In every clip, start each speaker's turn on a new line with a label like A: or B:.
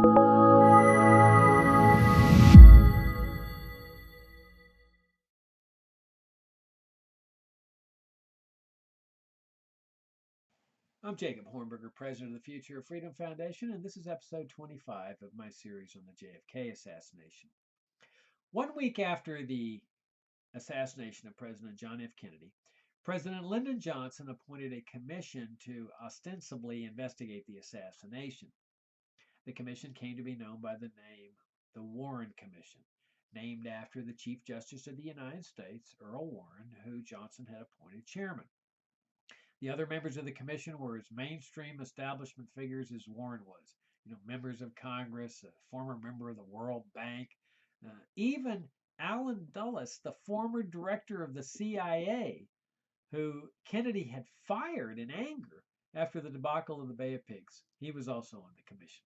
A: I'm Jacob Hornberger, president of the Future of Freedom Foundation, and this is episode 25 of my series on the JFK assassination. 1 week after the assassination of President John F. Kennedy, President Lyndon Johnson appointed a commission to ostensibly investigate the assassination. The commission came to be known by the name the Warren Commission, named after the Chief Justice of the United States, Earl Warren, who Johnson had appointed chairman. The other members of the commission were as mainstream establishment figures as Warren was. Members of Congress, a former member of the World Bank, even Allen Dulles, the former director of the CIA, who Kennedy had fired in anger after the debacle of the Bay of Pigs. He was also on the commission.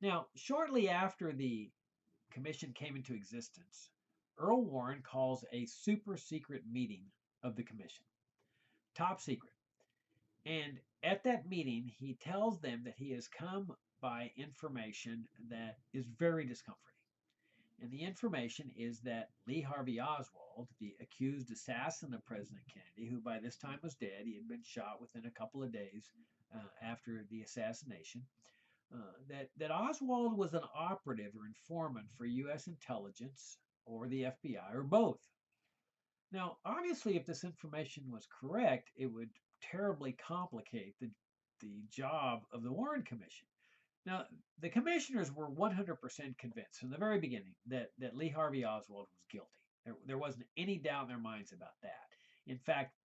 A: Now, shortly after the commission came into existence, Earl Warren calls a super secret meeting of the commission. Top secret. And at that meeting, he tells them that he has come by information that is very discomforting. And the information is that Lee Harvey Oswald, the accused assassin of President Kennedy, who by this time was dead, he had been shot within a couple of days after the assassination, that Oswald was an operative or informant for U.S. intelligence or the FBI or both. Now, obviously, if this information was correct, it would terribly complicate the job of the Warren Commission. Now, the commissioners were 100% convinced from the very beginning that Lee Harvey Oswald was guilty. There wasn't any doubt in their minds about that. In fact,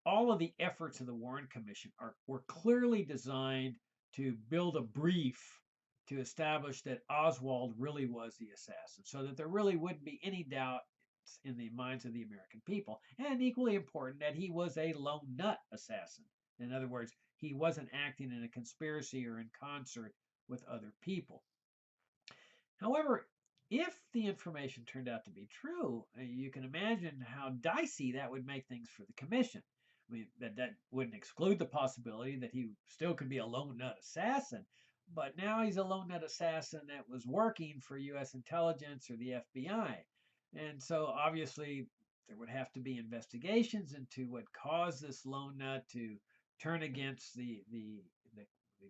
A: all of the efforts of the Warren Commission were clearly designed to build a brief to establish that Oswald really was the assassin, so that there really wouldn't be any doubt in the minds of the American people, and equally important that he was a lone nut assassin. In other words, he wasn't acting in a conspiracy or in concert with other people. However, if the information turned out to be true, you can imagine how dicey that would make things for the commission. I mean, that wouldn't exclude the possibility that he still could be a lone nut assassin, but now he's a lone nut assassin that was working for U.S. intelligence or the FBI. And so obviously there would have to be investigations into what caused this lone nut to turn against the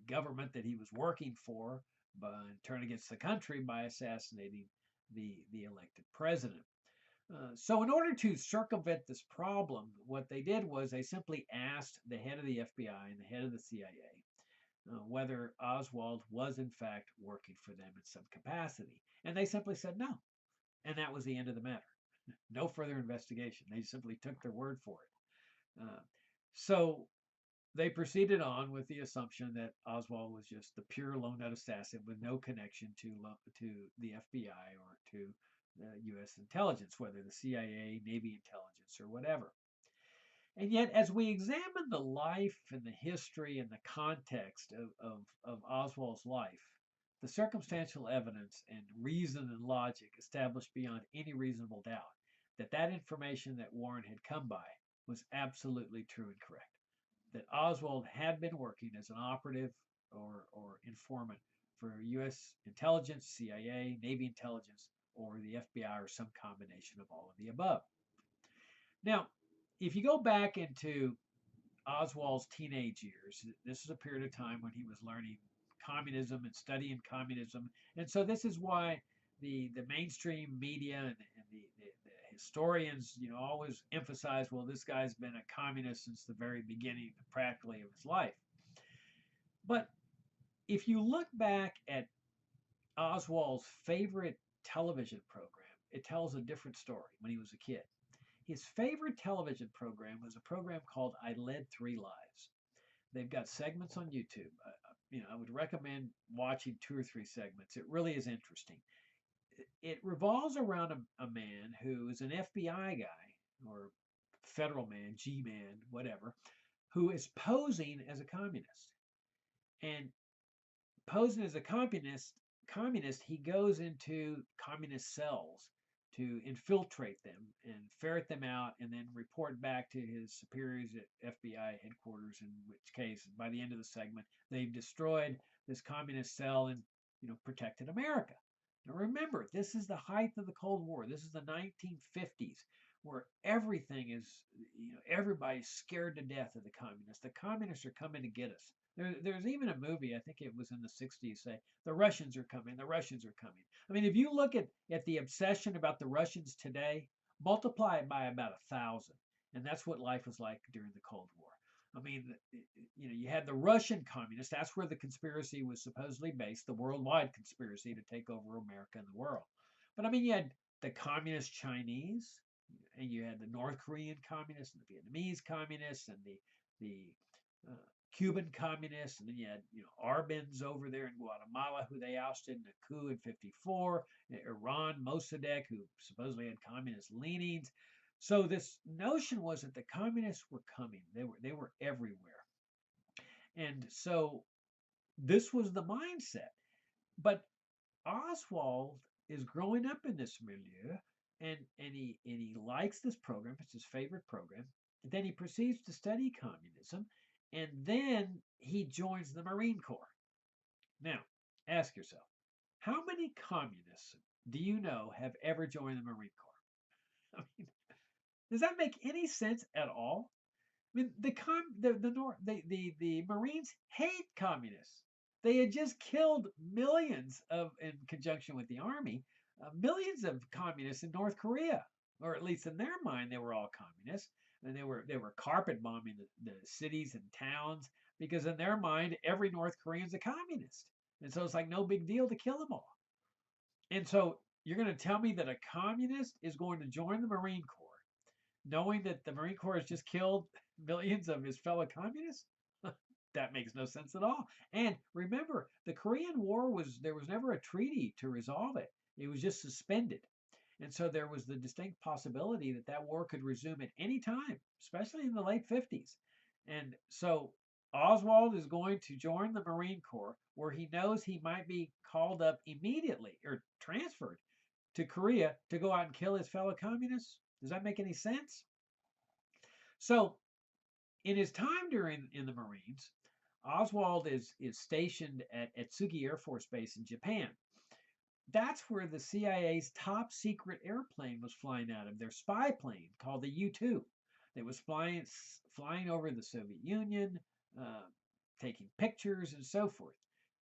A: government that he was working for, but turn against the country by assassinating the elected president. So in order to circumvent this problem, what they did was they simply asked the head of the FBI and the head of the CIA whether Oswald was in fact working for them in some capacity. And they simply said no. And that was the end of the matter. No further investigation. They simply took their word for it. So they proceeded on with the assumption that Oswald was just the pure lone nut assassin with no connection to the FBI or to U.S. intelligence, whether the CIA, Navy intelligence, or whatever. And yet, as we examine the life and the history and the context of Oswald's life, the circumstantial evidence and reason and logic established beyond any reasonable doubt that information that Warren had come by was absolutely true and correct. That Oswald had been working as an operative or informant for U.S. intelligence, CIA, Navy intelligence, or the FBI, or some combination of all of the above. Now, if you go back into Oswald's teenage years, this is a period of time when he was learning communism and studying communism. And so this is why the mainstream media and the historians, always emphasize, well, this guy's been a communist since the very beginning, practically, of his life. But if you look back at Oswald's favorite television program, it tells a different story when he was a kid. His favorite television program was a program called I Led 3 Lives. They've got segments on YouTube. I would recommend watching 2 or 3 segments. It really is interesting. It revolves around a man who is an FBI guy or federal man, G-man, whatever, who is posing as a communist. And posing as a communist, he goes into communist cells to infiltrate them and ferret them out and then report back to his superiors at FBI headquarters, in which case, by the end of the segment, they've destroyed this communist cell and protected America. Now remember, this is the height of the Cold War. This is the 1950s, where everything is, everybody's scared to death of the communists. The communists are coming to get us. There's even a movie, I think it was in the 60s, say, the Russians are coming, the Russians are coming. I mean, if you look at the obsession about the Russians today, multiply it by about 1,000. And that's what life was like during the Cold War. I mean, you had the Russian communists. That's where the conspiracy was supposedly based, the worldwide conspiracy to take over America and the world. But I mean, you had the communist Chinese, and you had the North Korean communists, and the Vietnamese communists, and the Cuban communists, and then you had Arbenz over there in Guatemala, who they ousted in a coup in '54. Iran, Mossadegh, who supposedly had communist leanings. So this notion was that the communists were coming. They were everywhere. And so this was the mindset. But Oswald is growing up in this milieu, and he likes this program. It's his favorite program. And then he proceeds to study communism, and then he joins the Marine Corps. Now, ask yourself, how many communists do you know have ever joined the Marine Corps? I mean, does that make any sense at all? I mean, the Marines hate communists. They had just killed millions in conjunction with the army, millions of communists in North Korea, or at least in their mind, they were all communists, and they were carpet bombing the cities and towns because in their mind, every North Korean's a communist, and so it's like no big deal to kill them all. And so you're going to tell me that a communist is going to join the Marine Corps, knowing that the Marine Corps has just killed millions of his fellow communists? That makes no sense at all. And remember, the Korean War there was never a treaty to resolve it. It was just suspended. And so there was the distinct possibility that that war could resume at any time, especially in the late 50s. And so Oswald is going to join the Marine Corps, where he knows he might be called up immediately or transferred to Korea to go out and kill his fellow communists. Does that make any sense? So, in his time in the Marines, Oswald is stationed at Tsugi Air Force Base in Japan. That's where the CIA's top secret airplane was flying out of, their spy plane called the U-2. That was flying over the Soviet Union, taking pictures and so forth.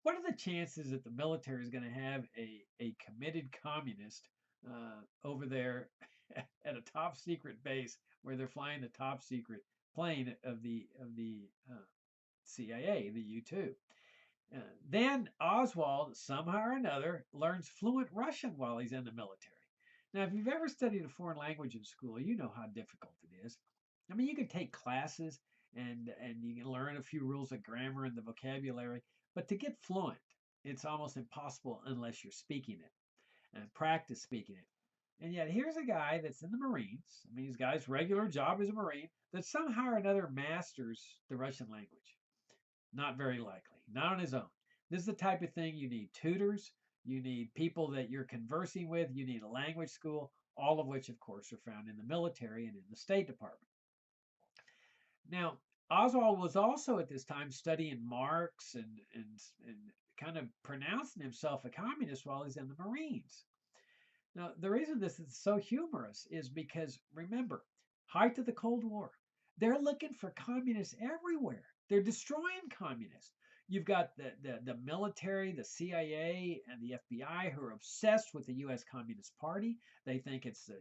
A: What are the chances that the military is going to have a committed communist over there at a top secret base where they're flying the top secret plane of the CIA, the U-2? Then Oswald, somehow or another, learns fluent Russian while he's in the military. Now, if you've ever studied a foreign language in school, you know how difficult it is. I mean, you can take classes and you can learn a few rules of grammar and the vocabulary, but to get fluent, it's almost impossible unless you're speaking it and practice speaking it. And yet here's a guy that's in the Marines. I mean, this guy's regular job as a Marine that somehow or another masters the Russian language. Not very likely. Not on his own. This is the type of thing you need tutors. You need people that you're conversing with. You need a language school, all of which, of course, are found in the military and in the State Department. Now, Oswald was also at this time studying Marx and kind of pronouncing himself a communist while he's in the Marines. Now, the reason this is so humorous is because, remember, height of the Cold War. They're looking for communists everywhere. They're destroying communists. You've got the military, the CIA, and the FBI who are obsessed with the U.S. Communist Party. They think it's the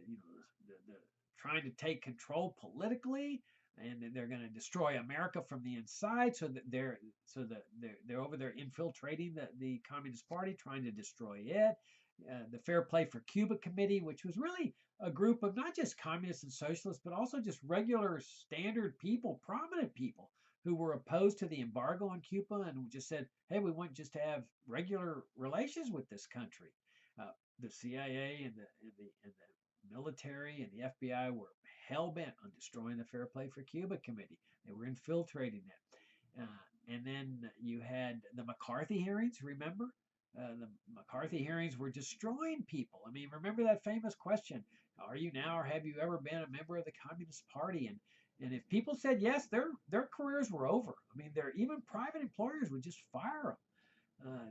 A: trying to take control politically, and they're going to destroy America from the inside. So that they're over there infiltrating the Communist Party, trying to destroy it. The Fair Play for Cuba Committee, which was really a group of not just communists and socialists, but also just regular standard people, prominent people who were opposed to the embargo on Cuba and just said, hey, we want just to have regular relations with this country. The CIA and the military and the FBI were hell-bent on destroying the Fair Play for Cuba Committee. They were infiltrating it. And then you had the McCarthy hearings, remember? The McCarthy hearings were destroying people. I mean, remember that famous question, are you now or have you ever been a member of the Communist Party? And if people said yes, their careers were over. I mean, even private employers would just fire them. Uh,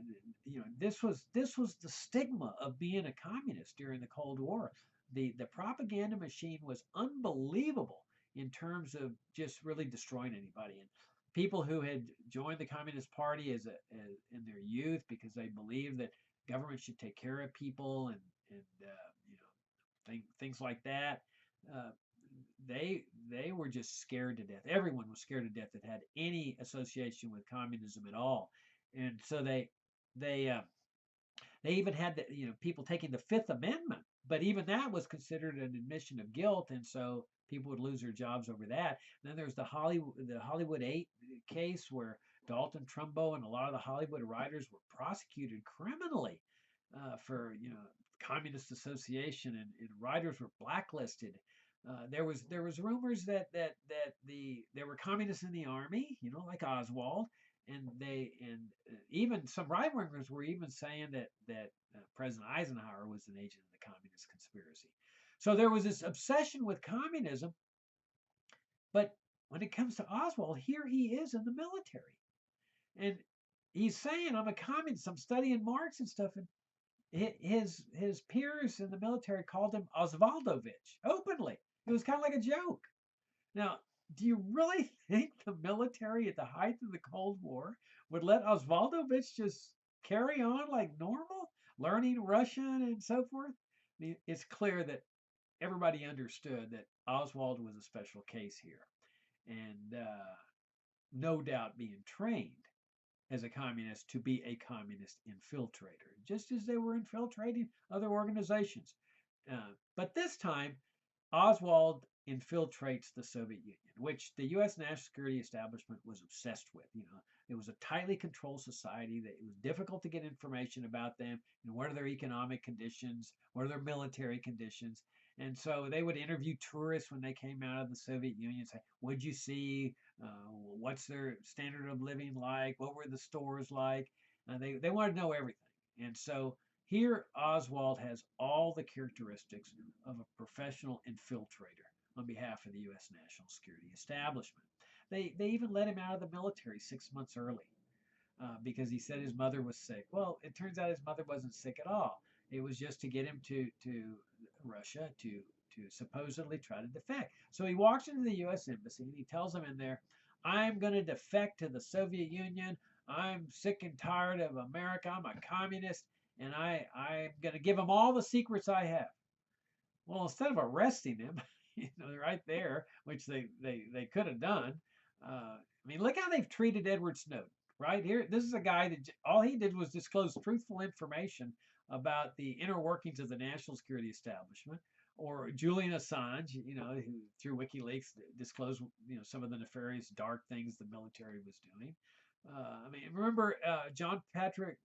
A: this was the stigma of being a communist during the Cold War. The propaganda machine was unbelievable in terms of just really destroying anybody. And people who had joined the Communist Party as in their youth because they believed that government should take care of people and things like that. Uh, they were just scared to death. Everyone was scared to death that had any association with communism at all, and so they uh, they even had people taking the Fifth Amendment, but even that was considered an admission of guilt, and so people would lose their jobs over that. And then there's the Hollywood 8 case where Dalton Trumbo and a lot of the Hollywood writers were prosecuted criminally for communist association, and writers were blacklisted. There was rumors that there were communists in the army, like Oswald, and even some right wingers were even saying that President Eisenhower was an agent of the communist conspiracy. So there was this obsession with communism, but when it comes to Oswald, here he is in the military, and he's saying, "I'm a communist. I'm studying Marx and stuff." And his peers in the military called him Oswaldovich openly. It was kind of like a joke. Now, do you really think the military at the height of the Cold War would let Oswaldovich just carry on like normal, learning Russian and so forth? I mean, it's clear that everybody understood that Oswald was a special case here, and no doubt being trained as a communist to be a communist infiltrator, just as they were infiltrating other organizations. But this time, Oswald infiltrates the Soviet Union, which the U.S. national security establishment was obsessed with. It was a tightly controlled society that it was difficult to get information about them. What are their economic conditions? What are their military conditions? And so they would interview tourists when they came out of the Soviet Union, say, "What'd you see? What's their standard of living like? What were the stores like?" They wanted to know everything. And so here, Oswald has all the characteristics of a professional infiltrator on behalf of the U.S. national security establishment. They even let him out of the military 6 months early because he said his mother was sick. Well, it turns out his mother wasn't sick at all. It was just to get him to Russia to supposedly try to defect. So he walks into the U.S. embassy and he tells them in there, "I'm going to defect to the Soviet Union. I'm sick and tired of America. I'm a communist, and I'm going to give them all the secrets I have." Well, instead of arresting him, right there, which they could have done. I mean, look how they've treated Edward Snowden. Right here, this is a guy that all he did was disclose truthful information about the inner workings of the national security establishment. Or Julian Assange, who through WikiLeaks disclosed, some of the nefarious dark things the military was doing. I mean, remember John Patrick,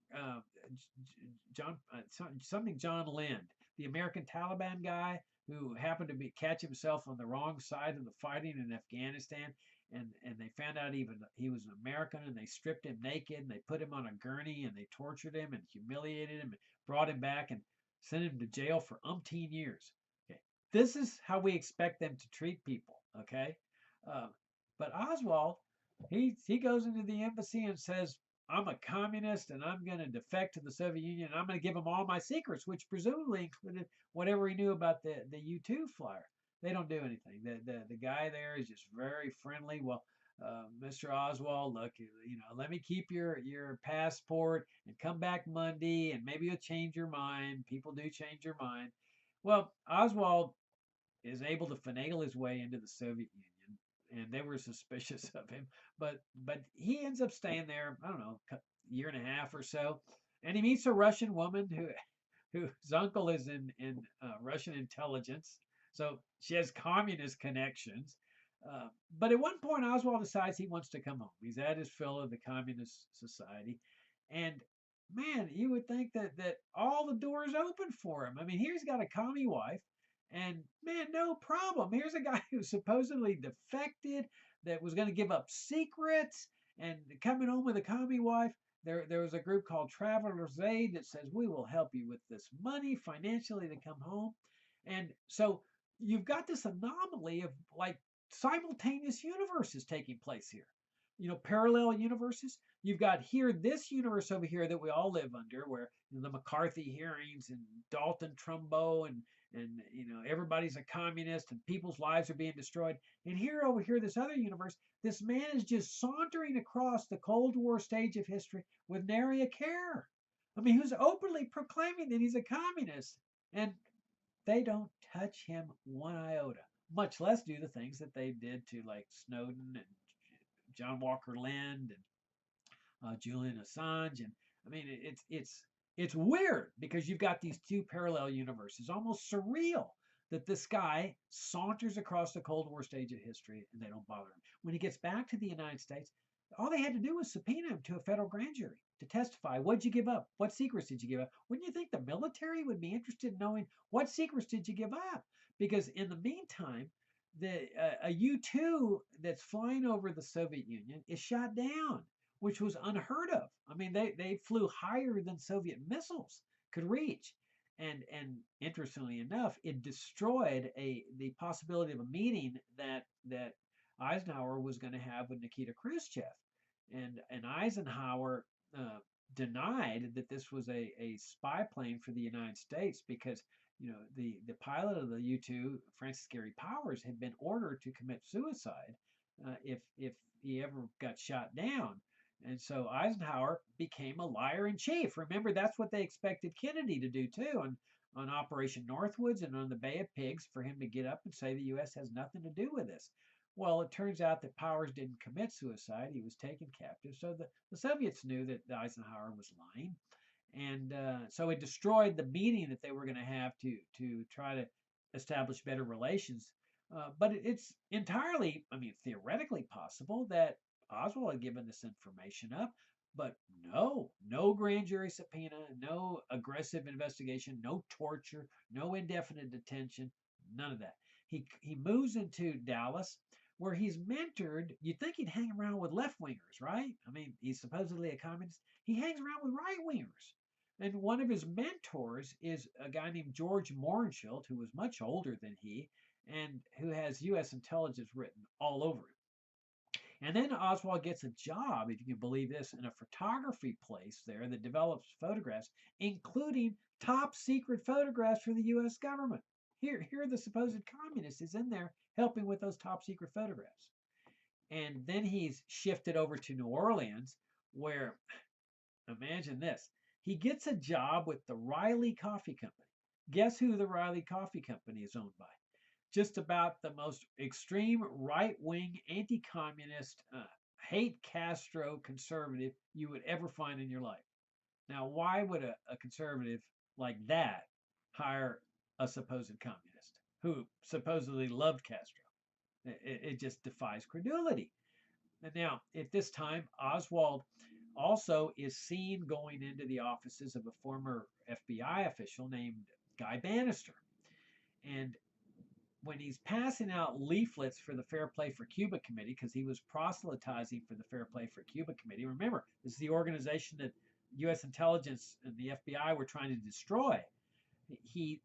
A: John something John Lind, the American Taliban guy who happened to catch himself on the wrong side of the fighting in Afghanistan, and they found out he was an American, and they stripped him naked and they put him on a gurney and they tortured him and humiliated him and brought him back and sent him to jail for umpteen years. Okay, this is how we expect them to treat people. Okay, uh, but Oswald, he goes into the embassy and says, "I'm a communist and I'm going to defect to the Soviet Union. And I'm going to give them all my secrets," which presumably included whatever he knew about the U-2 flyer. They don't do anything. The guy there is just very friendly. Well, Mr. Oswald, look, let me keep your passport and come back Monday, and maybe you'll change your mind. People do change their mind. Well, Oswald is able to finagle his way into the Soviet Union, and they were suspicious of him. But he ends up staying there, I don't know, a year and a half or so, and he meets a Russian woman whose uncle is in Russian intelligence, so she has communist connections. But at one point, Oswald decides he wants to come home. He's had his fill of the communist society, and man, you would think that all the doors open for him. I mean, here's got a commie wife, and man, no problem. Here's a guy who supposedly defected, that was going to give up secrets, and coming home with a commie wife. There was a group called Travelers Aid that says, "We will help you with this money financially to come home." And so you've got this anomaly of like simultaneous universes taking place here. parallel universes. You've got here this universe over here that we all live under, where the McCarthy hearings and Dalton Trumbo and everybody's a communist and people's lives are being destroyed. And here over here, this other universe, this man is just sauntering across the Cold War stage of history with nary a care. I mean, who's openly proclaiming that he's a communist, and they don't touch him one iota, much less do the things that they did to like Snowden and John Walker Lind and Julian Assange. And I mean, it's weird because you've got these two parallel universes, almost surreal that this guy saunters across the Cold War stage of history and they don't bother him. When he gets back to the United States, all they had to do was subpoena him to a federal grand jury to testify. What'd you give up? What secrets did you give up? Wouldn't you think the military would be interested in knowing what secrets did you give up? Because in the meantime, a U-2 that's flying over the Soviet Union is shot down, which was unheard of. I mean, they flew higher than Soviet missiles could reach. And interestingly enough, it destroyed the possibility of a meeting that Eisenhower was going to have with Nikita Khrushchev. And Eisenhower denied that this was a spy plane for the United States because the pilot of the U-2, Francis Gary Powers, had been ordered to commit suicide if he ever got shot down. And so Eisenhower became a liar in chief. Remember, that's what they expected Kennedy to do too on Operation Northwoods and on the Bay of Pigs, for him to get up and say the U.S. has nothing to do with this. Well, it turns out that Powers didn't commit suicide. He was taken captive. So the Soviets knew that Eisenhower was lying. And so it destroyed the meeting that they were going to have to try to establish better relations. But it's entirely, I mean, theoretically possible that Oswald had given this information up, but no grand jury subpoena, no aggressive investigation, no torture, no indefinite detention, none of that. He moves into Dallas, where he's mentored. You'd think he'd hang around with left wingers, right? I mean, he's supposedly a communist. He hangs around with right wingers. And one of his mentors is a guy named George Morenshield, who was much older than he, and who has U.S. intelligence written all over him. And then Oswald gets a job, if you can believe this, in a photography place there that develops photographs, including top secret photographs for the U.S. government. Here the supposed communist is in there helping with those top secret photographs. And then he's shifted over to New Orleans, where, imagine this, he gets a job with the Riley Coffee Company. Guess who the Riley Coffee Company is owned by? Just about the most extreme right-wing, anti-communist, hate Castro conservative you would ever find in your life. Now, why would a conservative like that hire a supposed communist who supposedly loved Castro? It just defies credulity. And now, at this time, Oswald also is seen going into the offices of a former FBI official named Guy Bannister. And when he's passing out leaflets for the Fair Play for Cuba Committee, because he was proselytizing for the Fair Play for Cuba Committee. Remember, this is the organization that U.S. intelligence and the FBI were trying to destroy. He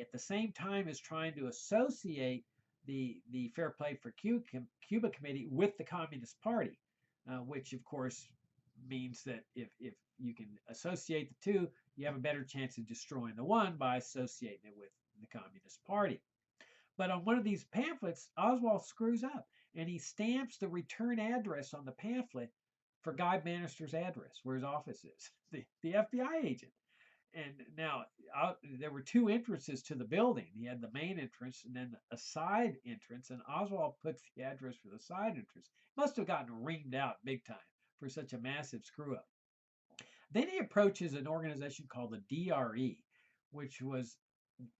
A: at the same time is trying to associate the Fair Play for Cuba Committee with the Communist Party, which of course means that if you can associate the two, you have a better chance of destroying the one by associating it with the Communist Party. But on one of these pamphlets, Oswald screws up, and he stamps the return address on the pamphlet for Guy Bannister's address, where his office is, the FBI agent. And now there were two entrances to the building. He had the main entrance and then a side entrance, and Oswald puts the address for the side entrance. Must have gotten reamed out big time for such a massive screw-up. Then he approaches an organization called the DRE, which was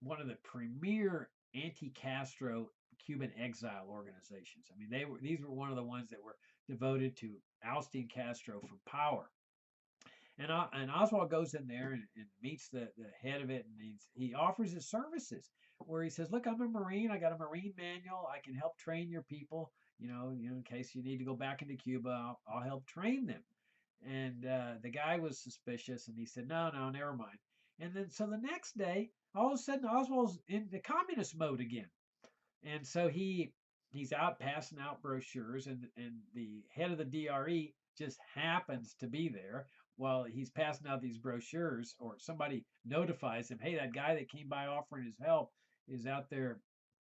A: one of the premier anti-Castro Cuban exile organizations. I mean, these were one of the ones that were devoted to ousting Castro from power. And Oswald goes in there and meets the head of it, and he offers his services, where he says, "Look, I'm a Marine. I got a Marine manual. I can help train your people. In case you need to go back into Cuba, I'll help train them." And the guy was suspicious, and he said, "No, never mind." And then so the next day, all of a sudden, Oswald's in the communist mode again. And so he he's out passing out brochures, and the head of the DRE just happens to be there while he's passing out these brochures, or somebody notifies him, hey, that guy that came by offering his help is out there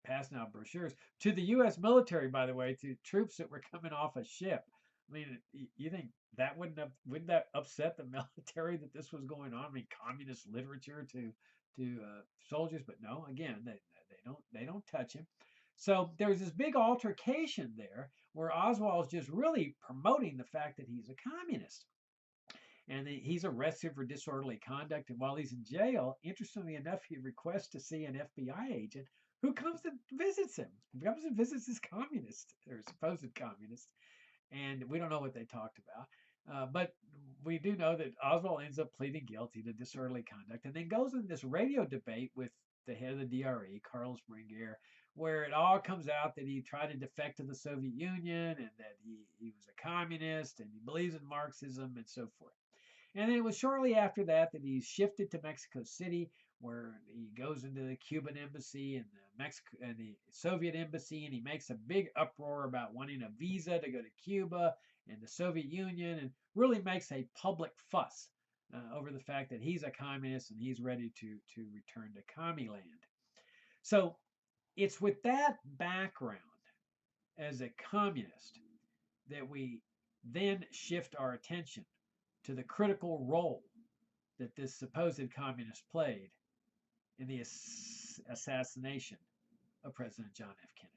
A: passing out brochures to the U.S. military, by the way, to troops that were coming off a ship. I mean, you think that wouldn't that upset the military that this was going on? I mean, communist literature to soldiers, but no, again, they don't touch him. So there's this big altercation there where Oswald's just really promoting the fact that he's a communist. And he's arrested for disorderly conduct. And while he's in jail, interestingly enough, he requests to see an FBI agent who comes and visits him, comes and visits this communist or supposed communist. And we don't know what they talked about. But we do know that Oswald ends up pleading guilty to disorderly conduct and then goes in this radio debate with the head of the DRE, Carlos Bringuer, where it all comes out that he tried to defect to the Soviet Union and that he was a communist and he believes in Marxism and so forth. And then it was shortly after that that he's shifted to Mexico City, where he goes into the Cuban embassy and the Soviet embassy, and he makes a big uproar about wanting a visa to go to Cuba and the Soviet Union, and really makes a public fuss over the fact that he's a communist and he's ready to return to Commuland. So it's with that background as a communist that we then shift our attention to the critical role that this supposed communist played in the assassination of President John F. Kennedy.